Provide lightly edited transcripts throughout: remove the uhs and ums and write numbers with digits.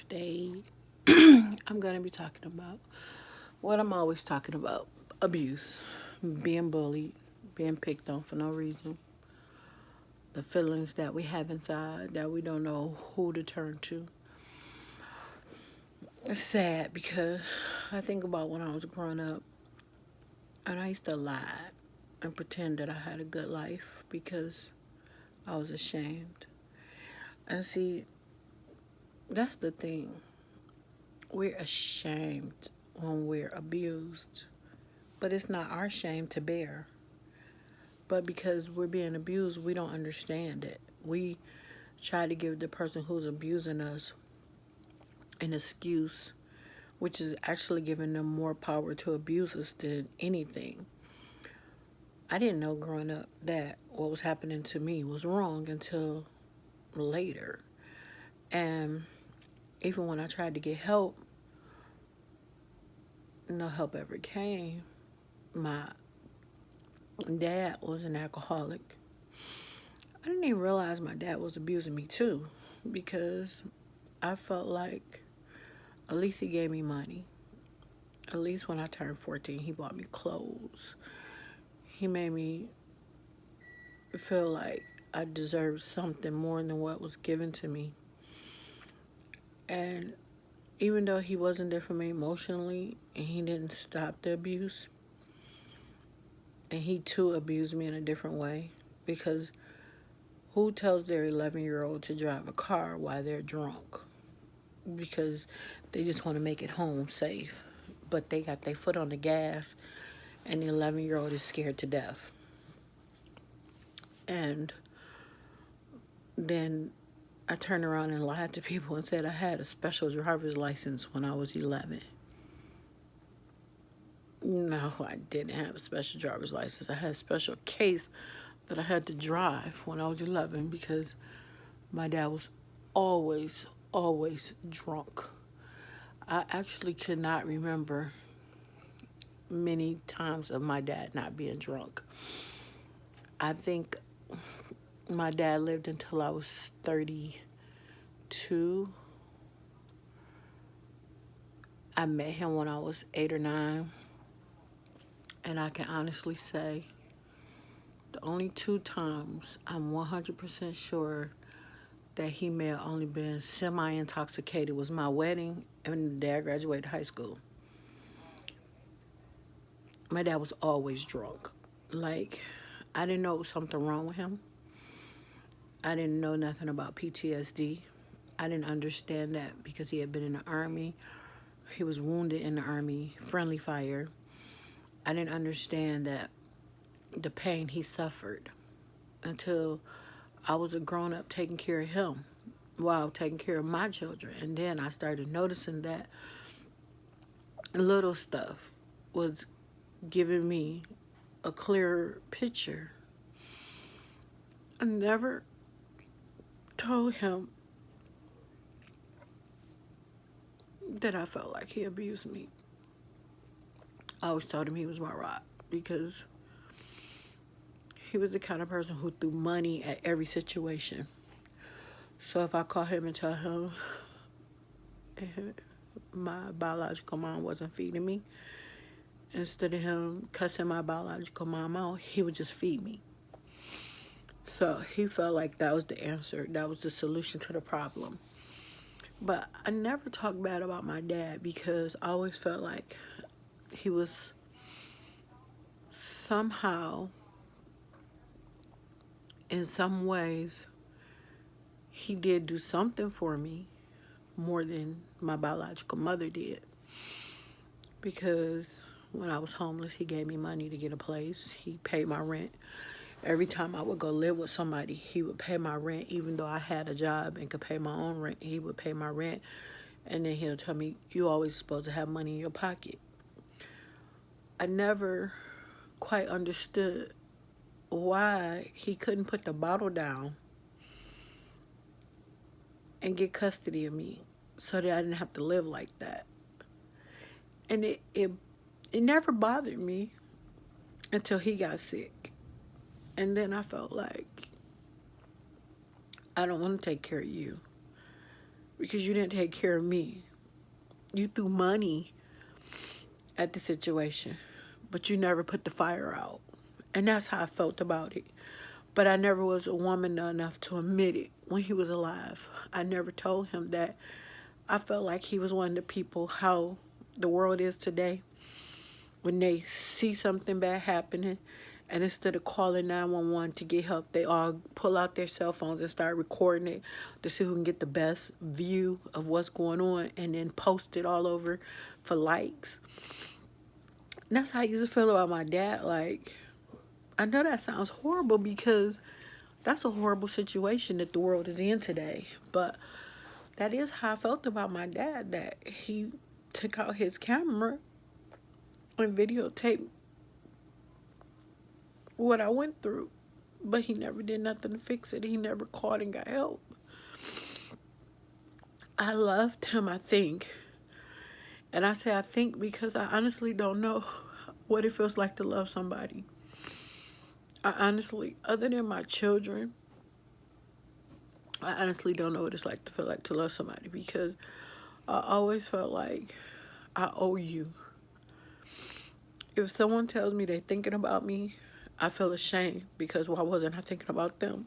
Today, I'm going to be talking about what I'm always talking about: abuse, being bullied, being picked on for no reason, the feelings that we have inside that we don't know who to turn to. It's sad because I think about when I was growing up and I used to lie and pretend that I had a good life because I was ashamed. And see, that's the thing. We're ashamed when we're abused, but it's not our shame to bear. But because we're being abused, we don't understand it. We try to give the person who's abusing us an excuse, which is actually giving them more power to abuse us than anything. I didn't know growing up that what was happening to me was wrong until later. And even when I tried to get help, no help ever came. My dad was an alcoholic. I didn't even realize my dad was abusing me too, because I felt like at least he gave me money. At least when I turned 14, he bought me clothes. He made me feel like I deserved something more than what was given to me. And even though he wasn't there for me emotionally and he didn't stop the abuse, and he too abused me in a different way, because who tells their 11-year-old to drive a car while they're drunk? Because they just want to make it home safe. But they got their foot on the gas and the 11-year-old is scared to death. And then I turned around and lied to people and said I had a special driver's license when I was 11. No, I didn't have a special driver's license. I had a special case that I had to drive when I was 11 because my dad was always drunk. I actually could not remember many times of my dad not being drunk. I think my dad lived until I was 32. I met him when I was 8 or 9. And I can honestly say the only two times I'm 100% sure that he may have only been semi-intoxicated was my wedding and the day I graduated high school. My dad was always drunk. Like, I didn't know it was something wrong with him. I didn't know nothing about PTSD. I didn't understand that because he had been in the army. He was wounded in the army, friendly fire. I didn't understand that the pain he suffered until I was a grown up taking care of him while taking care of my children. And then I started noticing that little stuff was giving me a clearer picture. I never told him that I felt like he abused me. I always told him he was my rock because he was the kind of person who threw money at every situation. So if I call him and tell him my biological mom wasn't feeding me, instead of him cussing my biological mom out, he would just feed me. So he felt like that was the answer. That was the solution to the problem. But I never talked bad about my dad because I always felt like he was somehow, in some ways, he did do something for me more than my biological mother did. Because when I was homeless, he gave me money to get a place. He paid my rent. Every time I would go live with somebody, he would pay my rent. Even though I had a job and could pay my own rent, he would pay my rent. And then he'll tell me, you always supposed to have money in your pocket. I never quite understood why he couldn't put the bottle down and get custody of me so that I didn't have to live like that. And it never bothered me until he got sick. And then I felt like, I don't want to take care of you. because you didn't take care of me. You threw money at the situation, but you never put the fire out. And that's how I felt about it. But I never was a woman enough to admit it when he was alive. I never told him that I felt like he was one of the people, how the world is today. When they see something bad happening, and instead of calling 911 to get help, they all pull out their cell phones and start recording it to see who can get the best view of what's going on, and then post it all over for likes. And that's how I used to feel about my dad. Like, I know that sounds horrible because that's a horrible situation that the world is in today. But that is how I felt about my dad, that he took out his camera and videotaped what I went through. But he never did nothing to fix it. He never called and got help. I loved him, I think. And I say I think because I honestly don't know what it feels like to love somebody. I honestly, other than my children, I honestly don't know what it's like to feel like to love somebody, because I always felt like I owe you. If someone tells me they're thinking about me, I feel ashamed because why wasn't I thinking about them?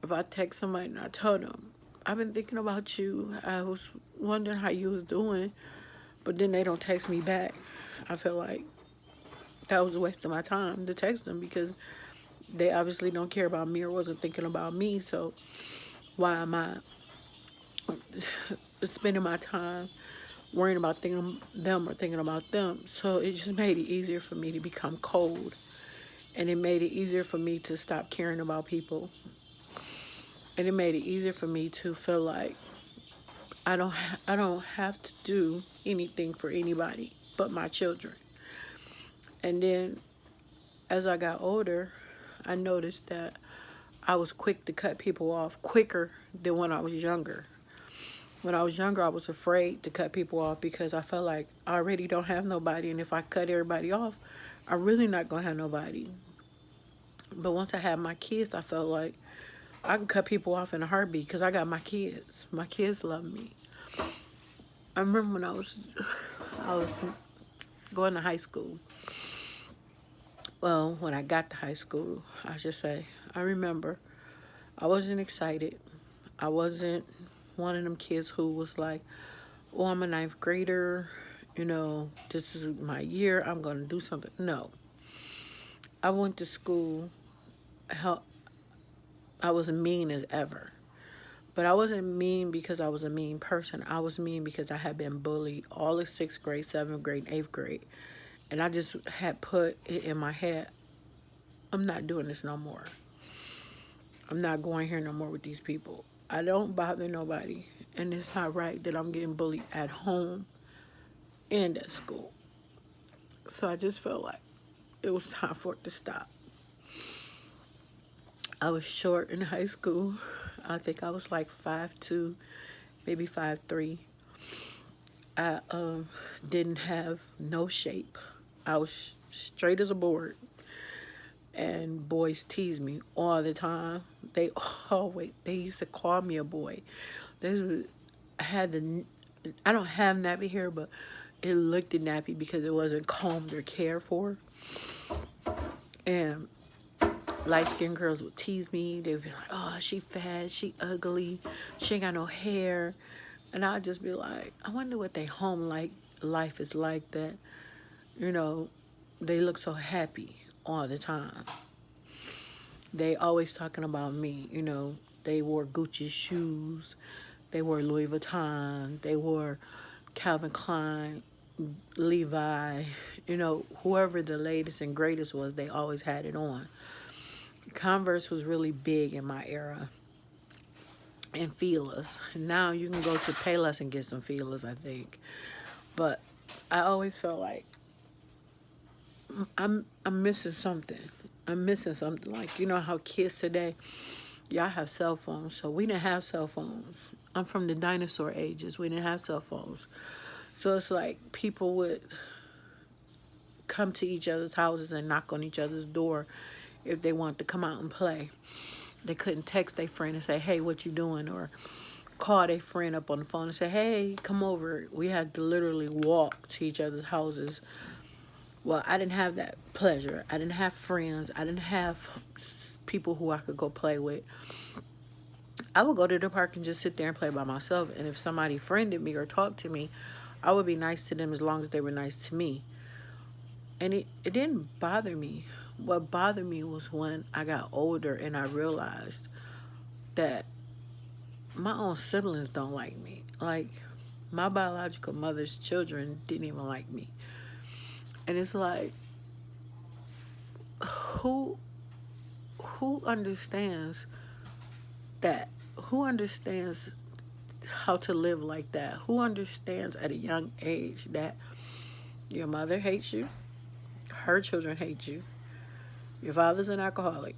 If I text somebody and I tell them, I've been thinking about you, I was wondering how you was doing, but then they don't text me back, I feel like that was a waste of my time to text them, because they obviously don't care about me or wasn't thinking about me. So why am I spending my time worrying about them or thinking about them? So it just made it easier for me to become cold, and it made it easier for me to stop caring about people, and it made it easier for me to feel like I don't have to do anything for anybody but my children. And then as I got older, I noticed that I was quick to cut people off, quicker than when I was younger. When I was younger, I was afraid to cut people off because I felt like I already don't have nobody, and if I cut everybody off, I'm really not going to have nobody. But once I had my kids, I felt like I can cut people off in a heartbeat because I got my kids. My kids love me. I remember when I was going to high school. Well, when I got to high school, I should say, I remember I wasn't excited. I wasn't one of them kids who was like, oh, I'm a ninth grader, this is my year, I'm going to do something. No. I went to school, I was mean as ever. But I wasn't mean because I was a mean person. I was mean because I had been bullied all of 6th grade, 7th grade, and 8th grade. And I just had put it in my head, I'm not doing this no more. I'm not going here no more with these people. I don't bother nobody. And it's not right that I'm getting bullied at home and at school. So I just felt like it was time for it to stop. I was short in high school. I think I was like 5'2", maybe 5'3". I didn't have no shape. I was straight as a board. And boys teased me all the time. They used to call me a boy. I don't have nappy hair, but it looked nappy because it wasn't combed or cared for. And light-skinned girls would tease me. They would be like, oh, she fat, she ugly, she ain't got no hair. And I'd just be like, I wonder what their home life is like, that, they look so happy all the time. They always talking about me, They wore Gucci shoes. They wore Louis Vuitton. They wore Calvin Klein, Levi. Whoever the latest and greatest was, they always had it on. Converse was really big in my era. And Fila's. Now you can go to Payless and get some Fila's, I think. But I always felt like I'm missing something. I'm missing something. Like, how kids today, y'all have cell phones. So we didn't have cell phones. I'm from the dinosaur ages. We didn't have cell phones. So it's like people would come to each other's houses and knock on each other's door if they wanted to come out and play. They couldn't text their friend and say, hey, what you doing? Or call their friend up on the phone and say, hey, come over. We had to literally walk to each other's houses. Well, I didn't have that pleasure. I didn't have friends. I didn't have people who I could go play with. I would go to the park and just sit there and play by myself. And if somebody friended me or talked to me, I would be nice to them as long as they were nice to me. And it didn't bother me. What bothered me was when I got older and I realized that my own siblings don't like me. Like, my biological mother's children didn't even like me. And it's like, who who understands that? Who understands how to live like that? Who understands at a young age that your mother hates you, her children hate you, your father's an alcoholic,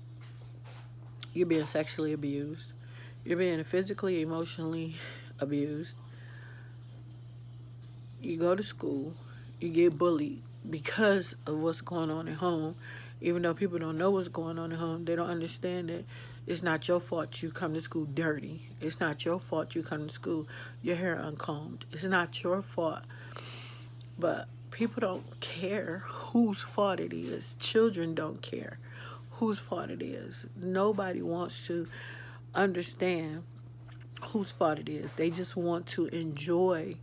you're being sexually abused, you're being physically, emotionally abused, you go to school, you get bullied because of what's going on at home. Even though people don't know what's going on at home, they don't understand that it's not your fault you come to school dirty. It's not your fault you come to school your hair uncombed. It's not your fault. But people don't care whose fault it is. Children don't care whose fault it is. Nobody wants to understand whose fault it is. They just want to enjoy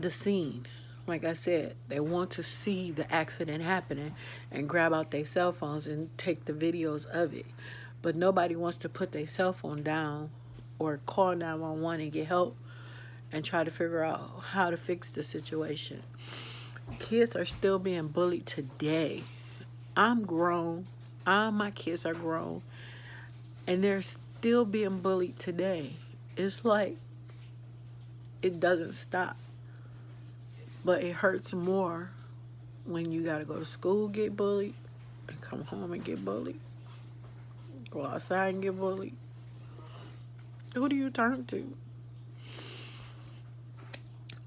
the scene. Like I said, they want to see the accident happening and grab out their cell phones and take the videos of it. But nobody wants to put their cell phone down or call 911 and get help and try to figure out how to fix the situation. Kids are still being bullied today. I'm grown. All my kids are grown. And they're still being bullied today. It's like it doesn't stop. But it hurts more when you gotta go to school, get bullied, and come home and get bullied. Go outside and get bullied. Who do you turn to?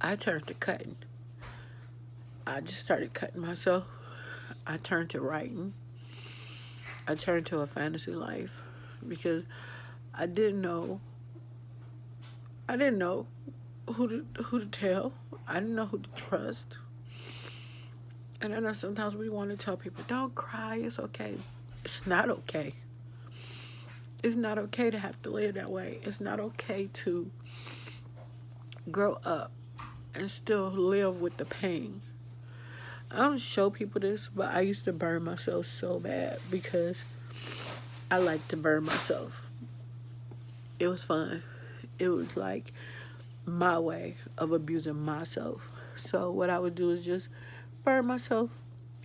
I turned to cutting. I just started cutting myself. I turned to writing. I turned to a fantasy life because I didn't know. I didn't know who to tell. I didn't know who to trust. And I know sometimes we want to tell people, don't cry, it's okay. It's not okay. It's not okay to have to live that way. It's not okay to grow up and still live with the pain. I don't show people this, but I used to burn myself so bad because I like to burn myself. It was fun. It was like my way of abusing myself. So what I would do is just burn myself.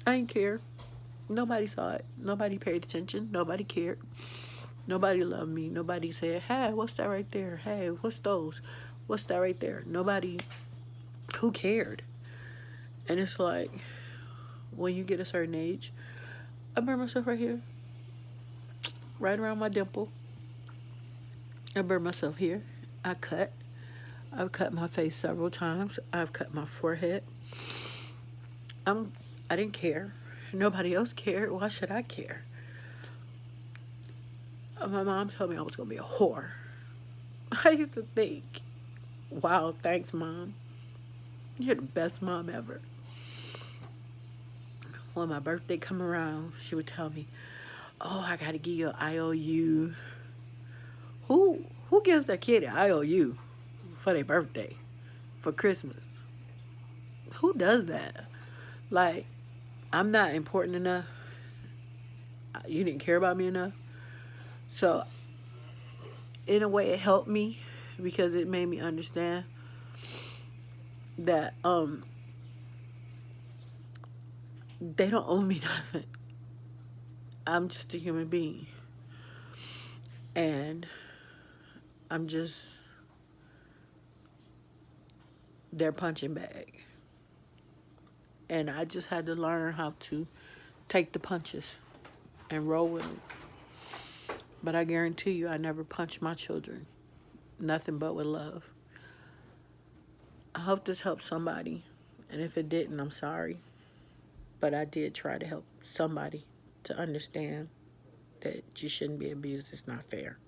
I didn't care. Nobody saw it. Nobody paid attention. Nobody cared. Nobody loved me. Nobody said, hey, what's that right there? Hey, what's those? What's that right there? Nobody. Who cared? And it's like, when you get a certain age, I burn myself right here. Right around my dimple. I burn myself here. I cut. I've cut my face several times. I've cut my forehead. I didn't care. Nobody else cared. Why should I care? My mom told me I was going to be a whore. I used to think, wow, thanks, Mom. You're the best mom ever. When my birthday come around, she would tell me, oh, I got to give you an IOU. Who gives their kid an IOU for their birthday, for Christmas? Who does that? Like, I'm not important enough. You didn't care about me enough. So, in a way, it helped me because it made me understand that they don't owe me nothing. I'm just a human being. And I'm just their punching bag. And I just had to learn how to take the punches and roll with them. But I guarantee you, I never punched my children. Nothing but with love. I hope this helps somebody. And if it didn't, I'm sorry. But I did try to help somebody to understand that you shouldn't be abused. It's not fair.